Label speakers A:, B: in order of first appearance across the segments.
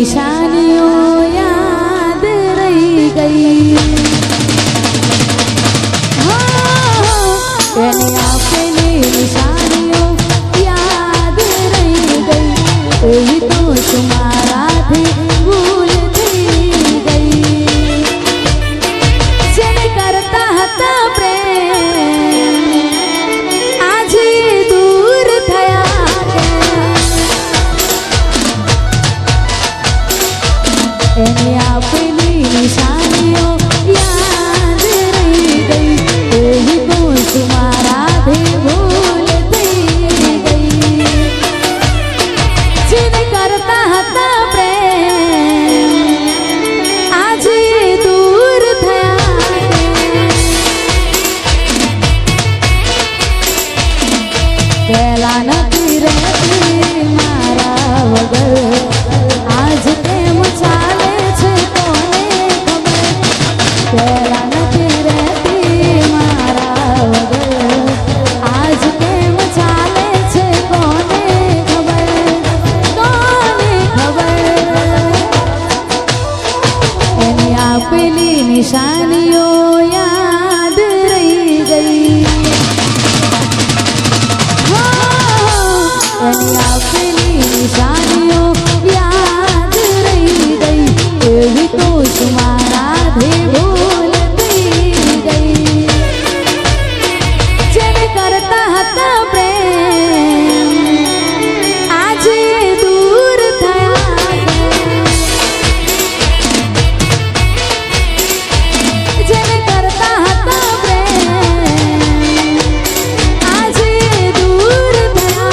A: निशानियों याद रही गई। एनी आपली निशानियों याद रही गई। यही तो तुम्हारा थी भूल थी गई। जिन करता हता प्रेम आज दूर थया। एनी आपली निशानियों याद रही गई। यही तो तुम्हारा भी भूल थी गई। जिन करता हता प्रेम आज दूर थया। पहला नथी रहती मारा वगर आज केम चाले छे कोने खबर। पहला नथी रहती मारा वगर आज केम चाले छे कोने खबर। कोने खबर एनी आपली निशानियों याद रही गई। एनी आपली निशानियों याद रही गई। यही तो तुम्हारा भी भूल थी गई। जिन करता हता प्रेम आज दूर थया। जिन करता हता प्रेम आज दूर थया।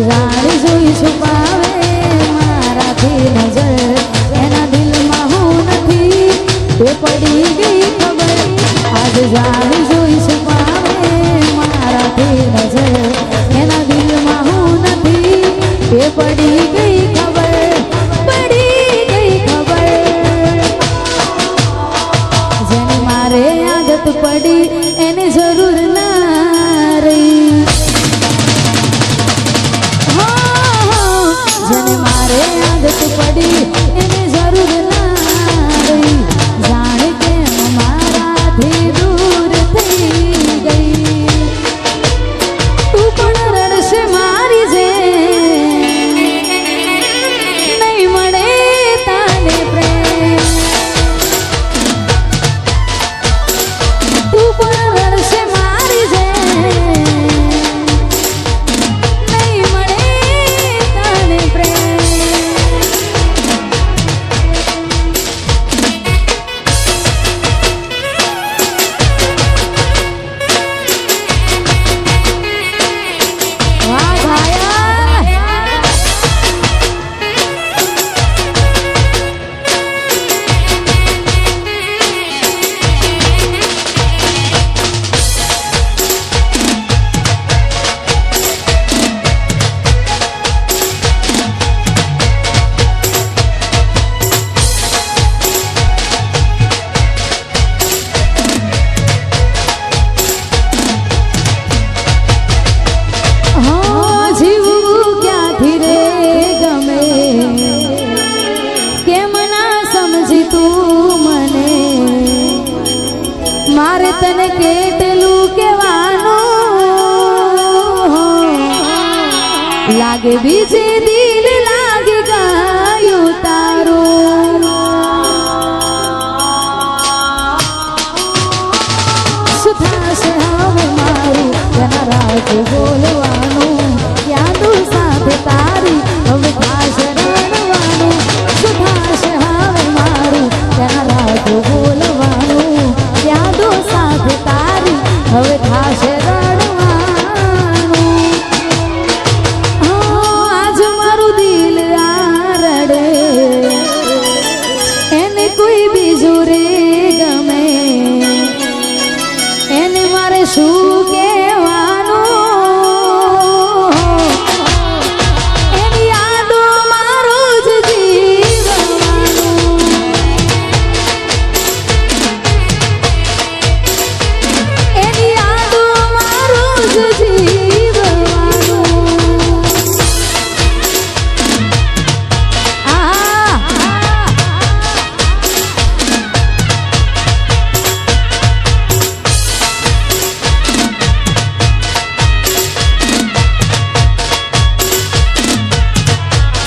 A: જાણી જોઈ છુપાવે મારાથી નજર એના દિલમાં હું નથી તે પડી ગઈ ખબર। આજ જાણી જોઈ છુપાવે મારાથી નજર એના દિલમાં હું નથી તે પડી ગઈ ખબર। પડી ગઈ ખબર જેને મારે આદત પડી એને જરૂર ના રહી। જેને મારે આદત પડી એને જરૂર ના રહી। જાણે કેમ મારાથી દૂર થઈ ગઈ। તું પણ રડશે મારી જેમ નહીં મળે તને પ્રેમ। તું પણ રડશે મારી જેમ નહીં મળે તને પ્રેમ। વાહ ભાયા જીવવું ક્યાંથી રે ગમે કેમ ના સમજી તું મને। મારે તને કેટલું કહેવાનું લાગે બીજે દિલ લાગે ગયું તારું સુધાશે હવે મારું તેના રાજ બોલવાનું યાદો સાથે તારી હવે થાશે રણવાનું સુધાશે હવે મારું તેના રાજ બોલવાનું યાદો સાથે તારી હવે થાશે શું કહેવાનું એની યાદો મારું જ જીવવાનું એની યાદો મારું જ જીવવાનું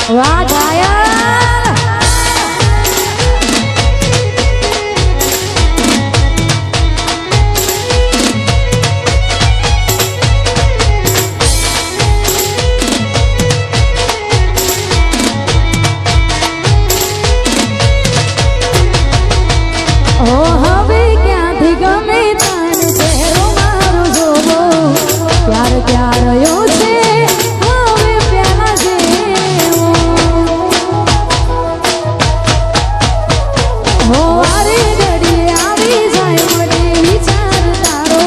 A: વાહ ગાયન ઓ હવે ક્યાંથી ગમે તને ચહેરો મારો જોવો પ્યાર પ્યારયો છે હવે પ્યાલા જેવો હો અરે ઘડીએ આવી જાય મને વિચાર તારો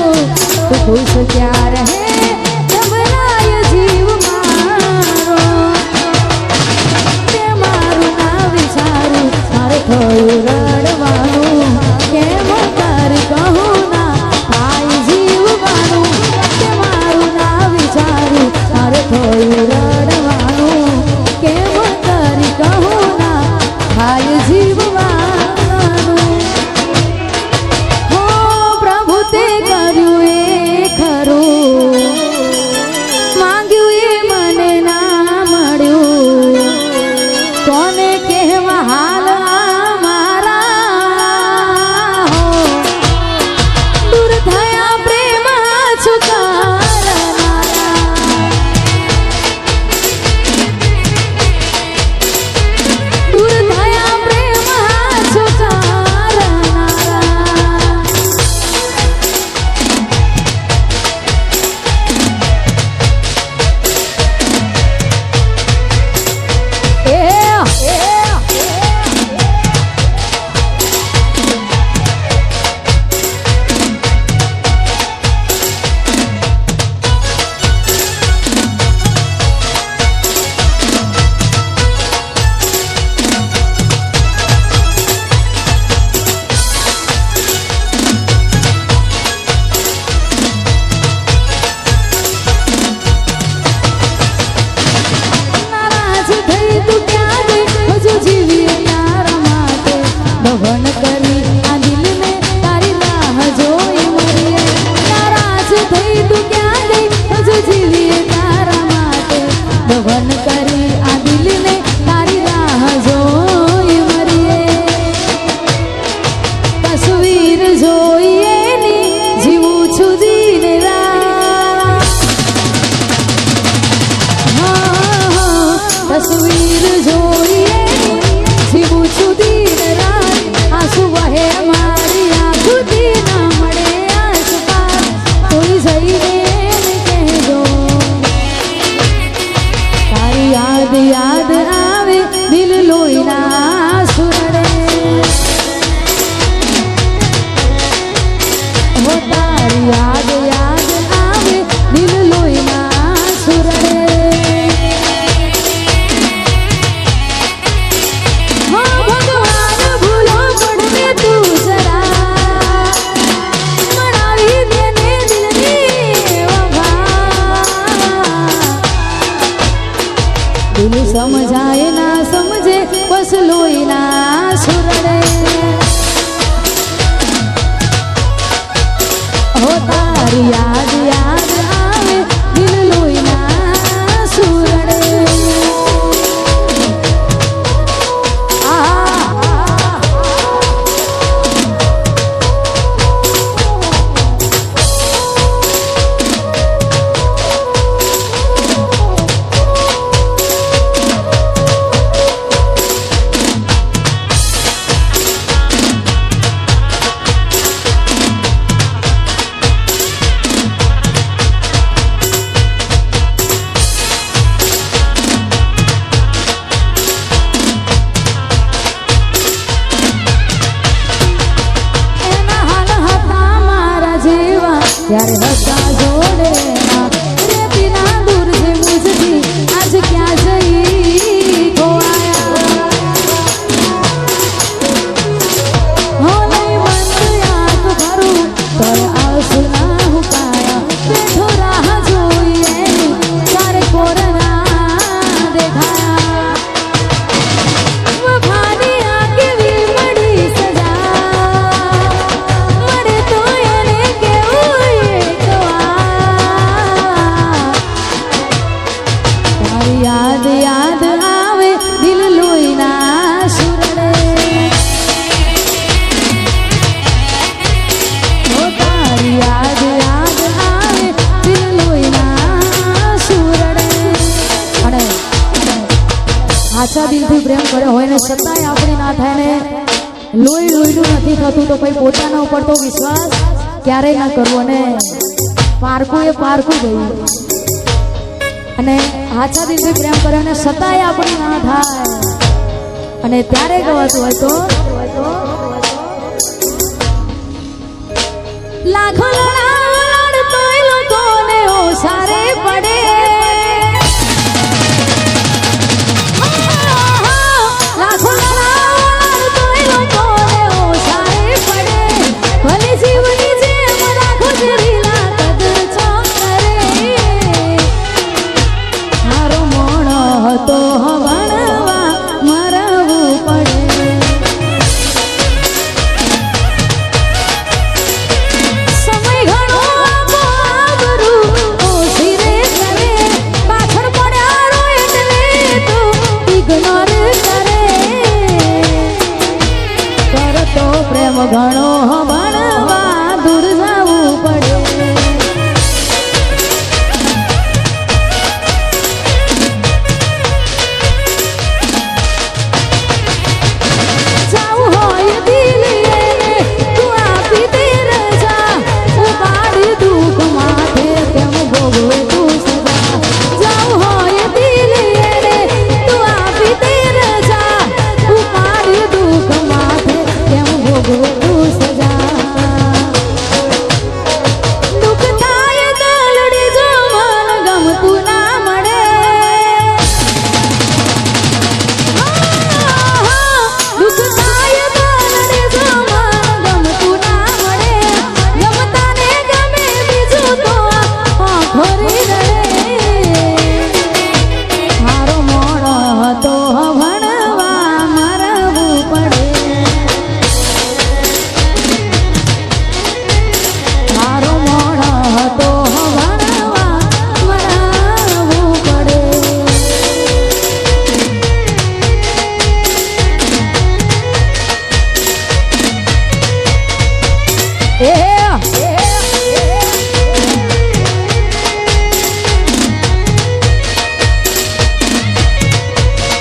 A: તું ખુશ ક્યાં રહે જબરાય જીવ મારો તે મારું ના વિચારું મારે થોડું રડવાનું કેમ તારી કહું ના થાય જીવવાનું તે મારું ના વિચારું મારે થોડું રડવાનું કેમ તારી કહું ના થાય જીવવાનું હો પ્રભુ તે કર્યું એ ખરું માંગ્યું એ મને ના મળ્યું કોને કહેવા હાલ મારા હો દૂર થયા પ્રેમ છુકારનારા દૂર થયા પ્રેમ છુકારનારા નારાજ થઈ તું ક્યાં ગઈ હજુ જીવીએ તારા માટે દફન કરી આ દિલને તારી રાહ જોઈ મરીએ નારાજ થઈ તું ક્યાં ગઈ હજુ જીવીએ તારા માટે દફન કરી આ દિલને તારી રાહ જોઈ મરીએ તસવીર જોઈએ ની જીવું છું દિન રાત તસવીર જોઈએ જીવું છું દિન રાત આંસુ વહે મારી આંખોથી ના મળે આસપાસ કોઈ જઈને એને કહેજો તારી યાદ યાદ આવે દિલ લોહીના સુરડે હો તારી યાદ યાદ આવે દિલ લોહીના સુરડે હો ભગવાન ભૂલો પડને તું જરા મનાવી દેને દિલની વફા દિલ સમજાય ના સમજે બસ લોહીના સુરડે હો તારી યાદ યાદ આવે દિલ લોહીના સુરડે ત્યારે હતા જોડે ના રેતી ના દૂર છે મુજથી આજ ક્યાં જઈ ખોવાયા હો નહીં મન યાદ કરું તોય આંસુ ના હુકાયા બેઠો રાહ જોઈએ તારે કોરના દેખાયા વફાની આ કેવી મળી સજા મળે તો એને કેવું એક વાર તારી યાદ યાદ આવે દિલ લોહીના સુરડે ઓ તારી યાદ યાદ આવે દિલ લોહીના સુરડે અને આછા દિલથી પ્રેમ કર્યો હોય ને છતાંય આપણી ના થાય ને લોહી લોહીનું નથી થતું તો ભાઈ પોતાના ઉપર તો વિશ્વાસ ક્યારેય ના કરવો અને પારકું એ પારકું ગયું અને આછા દિલથી પ્રેમ કર્યો ને છતાંય આપણી ના થાય અને ત્યારે ગવાતું હોય તો લાખો લડાડ તોય લોકોને ઓસારે પડે લાખો લડાડ તોય લોકોને ઓસારે પડે ભલે જીવની જેમ રાખો જરીલા કદર ચોકરે મારો મોણો હતો હવણવા મરવું પડે સમય ઘણો આબરૂ ઓછી રે કરે પાછળ પડ્યા રો એટલે તો ઇગ્નોર કરે કરતો પ્રેમ ઘણો હવણવા દૂર જવું પડે જાવું હોય દિલ એને તું આપી દે રજા ઉપાડી દુઃખ માથે કેમ ભોગવે તું સજા જાવું હોય દિલ એને તું આપી દે રજા ઉપાડી દુઃખ માથે કેમ ભોગવે તું સજા દુઃખ થાય દલડી જો મન ગમતું ના મળે દુઃખ થાય દલડી જો મન ગમતું ના મળે ગમતા ને ગમે બીજું તો આખોરી રડે મારો મોણો હતો ભણવા મરવું પડે મારો મોણો હતો ભણવા મરવું પડે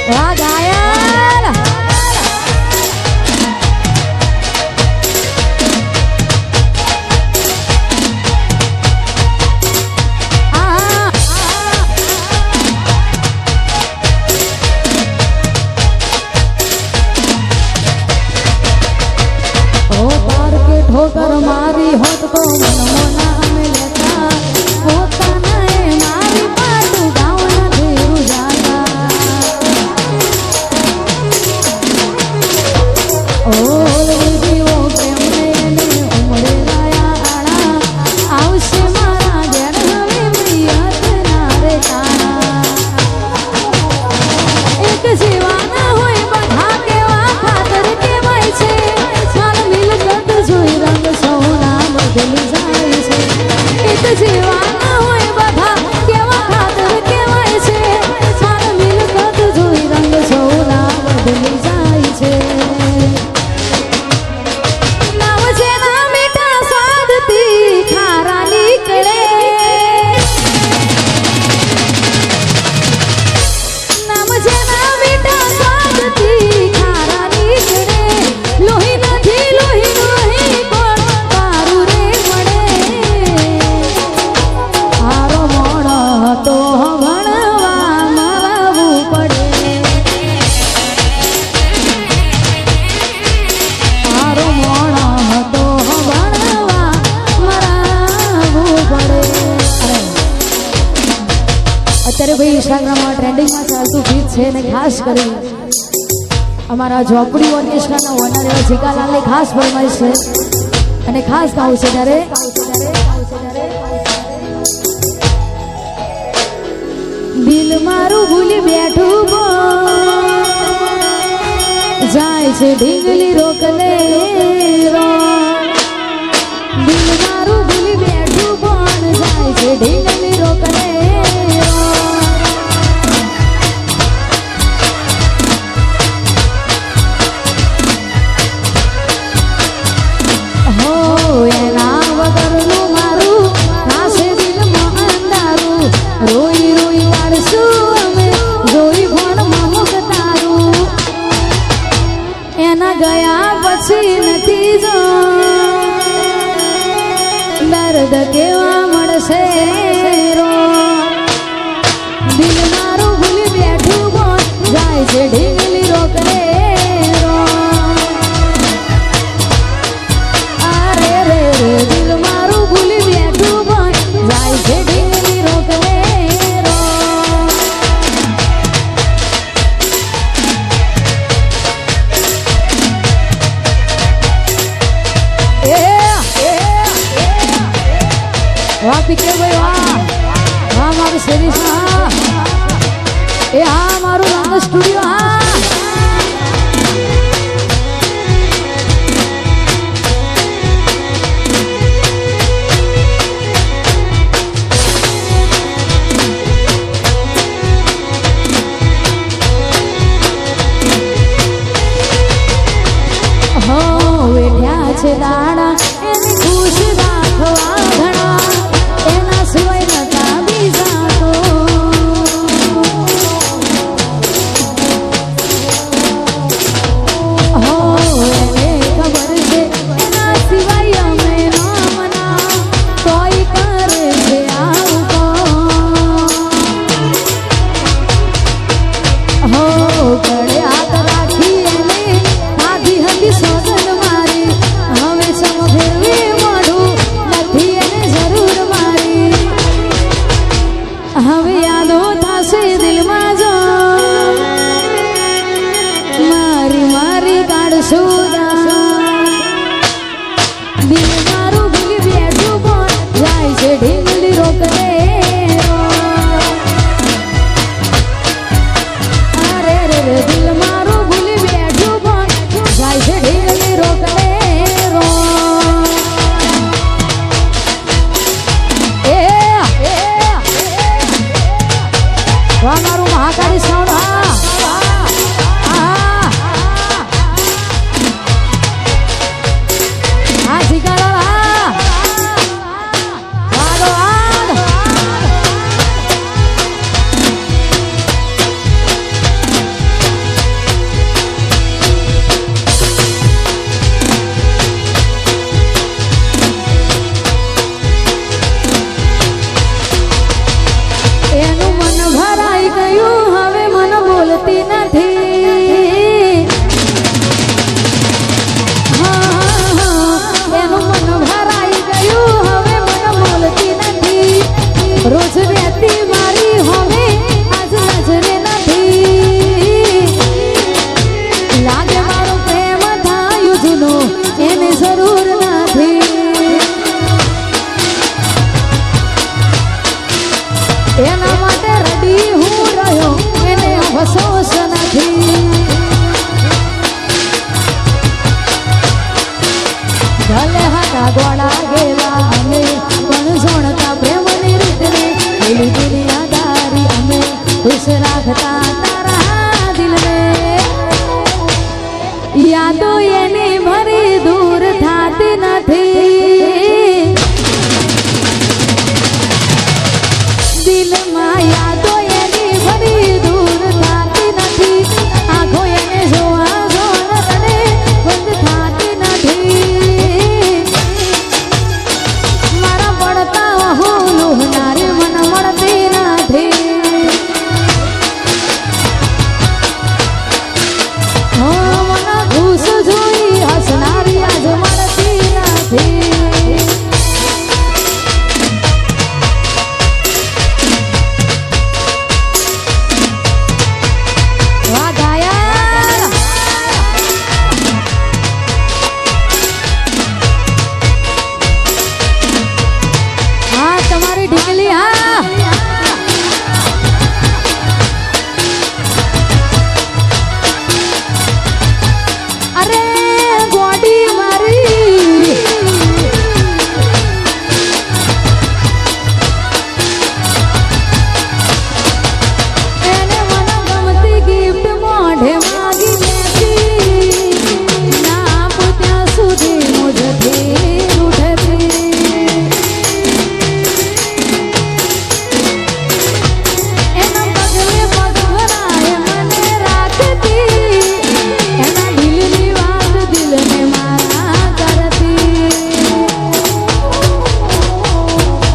A: વાહ ગાયલ ઓ પાર કે ઠોકર મારી હોત તો મનમો નામ લેતા પોતાના એ મારી પાટું ગાવ નથી રૂજાતા ઓ જીવો પ્રેમને એને ઉમરે લાયા આણા આવશે મારા ઘેર હવે મિયત ના રે તાણા એક જીવાના હોય બધા કેવા ખાતર કેવાય છે માર મિલકત જોઈ રંગ સૌના બદલી જાય છે એક જીવાના હોય બધા કેવા ખાતર કેવાય છે માર મિલકત જોઈ રંગ સૌના બદલી જાય છે નામ જેના મીઠા સ્વાદથી ખારા નીકળે નામ જેના મીઠા સ્વાદથી ખારા નીકળે લોહી નથી લોહી લોહી પણ તારું રે મળે અત્યારે ભાઈ ઇન્સ્ટાગ્રામમાં ટ્રેન્ડિંગમાં ચાલતું ગીત છે ને ખાસ કરી અમારા ઝોપડી ઓર્કેસ્ટ્રાના ઓનર એવા જીગાલાલની ખાસ ફરમાઈશ છે અને ખાસ ગાવું છે ત્યારે દિલ મારું ભૂલી બેઠું જાય છે ઢીંગલી રોકલે દિલ મારું ભૂલી બેઠું પણ જાય છે ઢીંગલી રોકલે હો એના વગરનું મારું નાશે દિલમાં અંધારું રોઈ રોઈ કાઢશું અમે જોઈ ભણમાં મુખ તારું એના ગયા પછી નથી જો દર્દ કેવા મળશે રો દિલ મારું ભૂલી બેઠું બોલ જાય છે ઢીંગલી રોકલે રો અરે રે રે દિલ મારું ભૂલી બેઠું બોલ જાય છે ઢીંગલી રોકલે રો વાહ પીકે ભાઈ વાહ વાહ મારું શરીર હા એ હા મારું રંગ સ્ટુડિયો હા હો વેઠ્યા છે દાણા એને ખુશ રાખવા ઘણા એના સિવાય નતા બીજા તો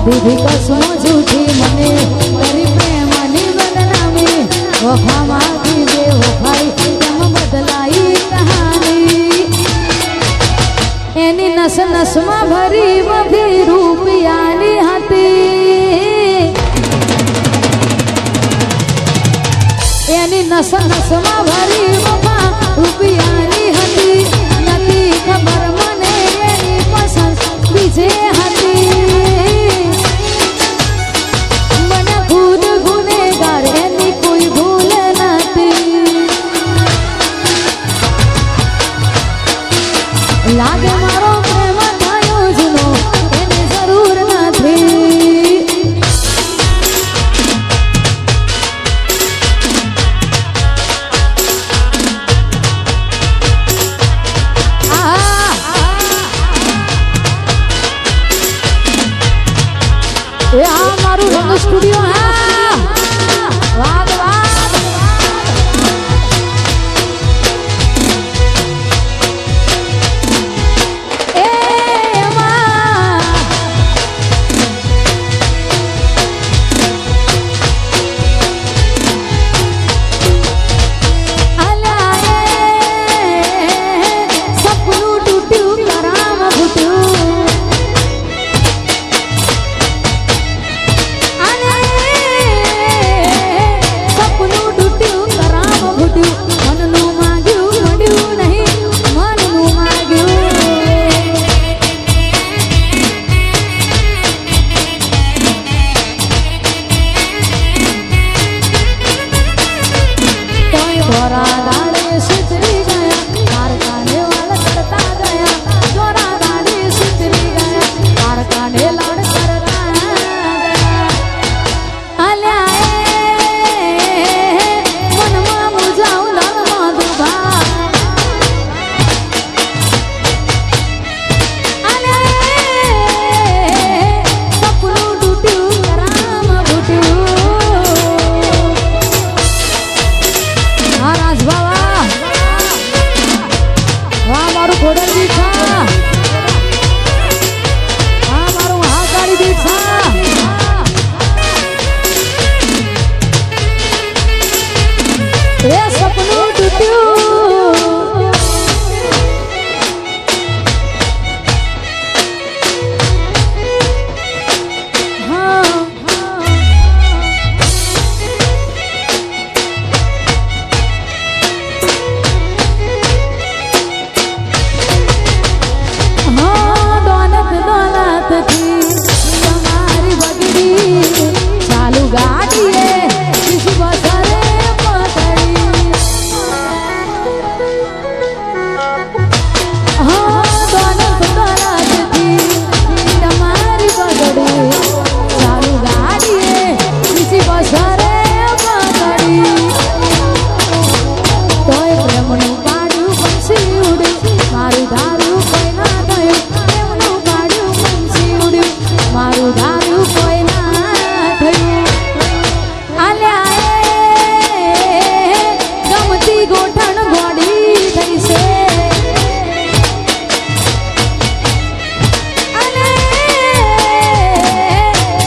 A: દીધી કસમો જૂઠી મને તારી પ્રેમની બદનામી વફામાંથી બે વફાઈ તેમ બદલાઈ કહાની એની નસ નસમાં ભરી બધી રૂપિયાની હતી એની નસ નસમાં ભરી વફા રૂપિયાની હતી નથી ખબર મને એની પસંદ બીજે હતી મને ખુદ ગુનેગાર એની કોઈ ભૂલ નથી લાગે મારો પ્રેમ થયો જૂનો એની જરૂર નથી આ મારું રંગ સ્ટુડિયો હા વાદ વાદ એ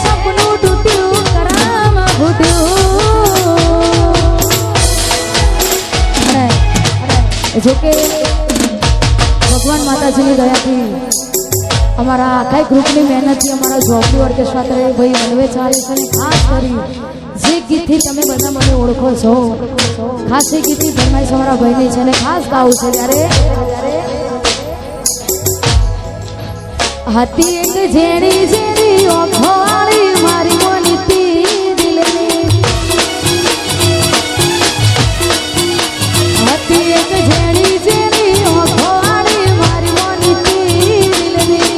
A: સપનું તૂટ્યું કરામ ફૂટ્યું જોકે ભગવાન માતાજીની દયાથી અમારા આખા ગ્રુપની મહેનતથી અમારા જોબની ઓર્કેસ્ટ્રા તરફ ભાઈ હલવે ચાલે છે ખાસ કરી જે ગીતથી તમે બધા મને ઓળખો છો ખાસ એ ગીતની ફરમાઈશ અમારા ભાઈની છે અને ખાસ ગાવું છે ત્યારે હતી એક ઝેરી ઝેરી ઓખો વાળી મારી મોનીતી દિલની હતી એક ઝેરી ઝેરી ઓખો વાળી મારી મોનીતી દિલની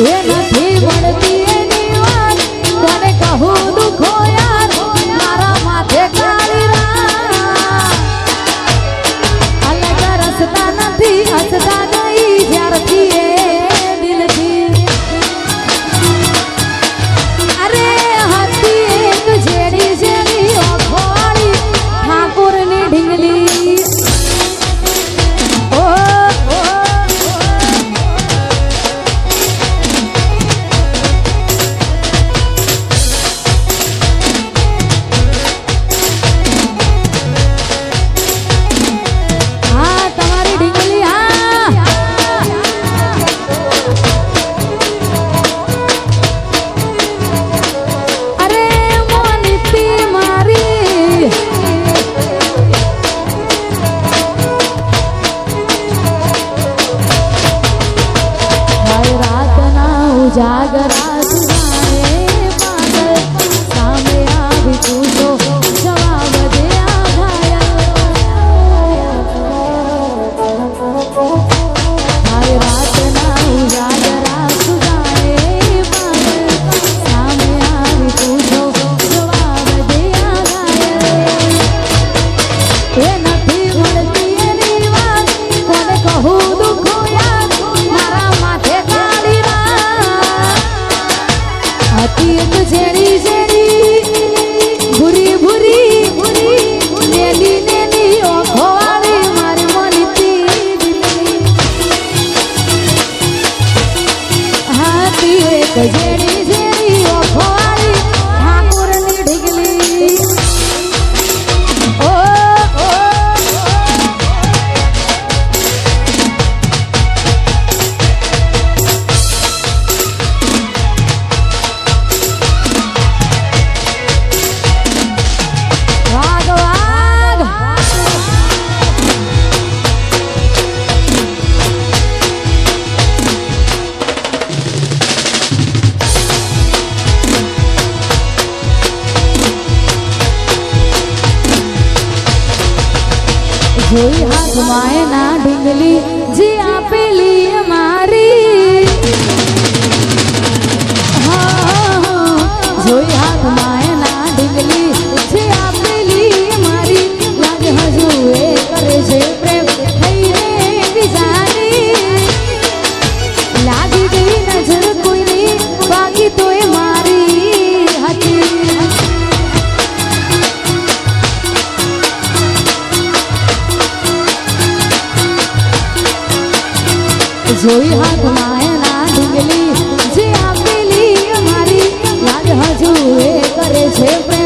A: એ નથી મળતી એની વાત તને કહું દુખો યાર મારા માથે કાળી રાત અલગ રસતા નથી હસતા નહીં જ્યારથી એ દિલથી અરે હતી એક ઝેરી ઝેરી ઓખો વાળી ઠાકોરની ઢીંગલી ઓ ઉજાગરા સુનાએ પાગલ સામે આવી પૂછો જવાબ દે આ ઘાયલ હાય રાતના ઉજાગરા સુનાએ પાગલ સામે આવી પૂછો જવાબ દે આ ઘાયલ એ નથી મળતી એની વાત કોને કહું દુઃખો યાદ મારા માથે કાળી રાત હતી એક ઝેરી ઝેરી ભૂરી ભૂરી નેલી નેલી ઓખો વાળી મારી મનતી હતી એક ઝેરી ઝેરી ઓખો વાળી ઠાકોરની ઢીકલી ઓ વાગ વાગ જોઈ હાથમાં એના ઢીંગલી જે આપેલી મારી જોઈ હાથમાં એના ઢીંગલી જે આપેલી મારી લાગે હજુ એ કરે છે પ્રેમ થઈને બીજાની લાગી ગઈ નજર કોઈની બાકી તો એ મારી હતી જોઈ હાથમાં એના ઢીંગલી જે આપેલી મારી લાગ હજુ એ કરે છે પ્રેમ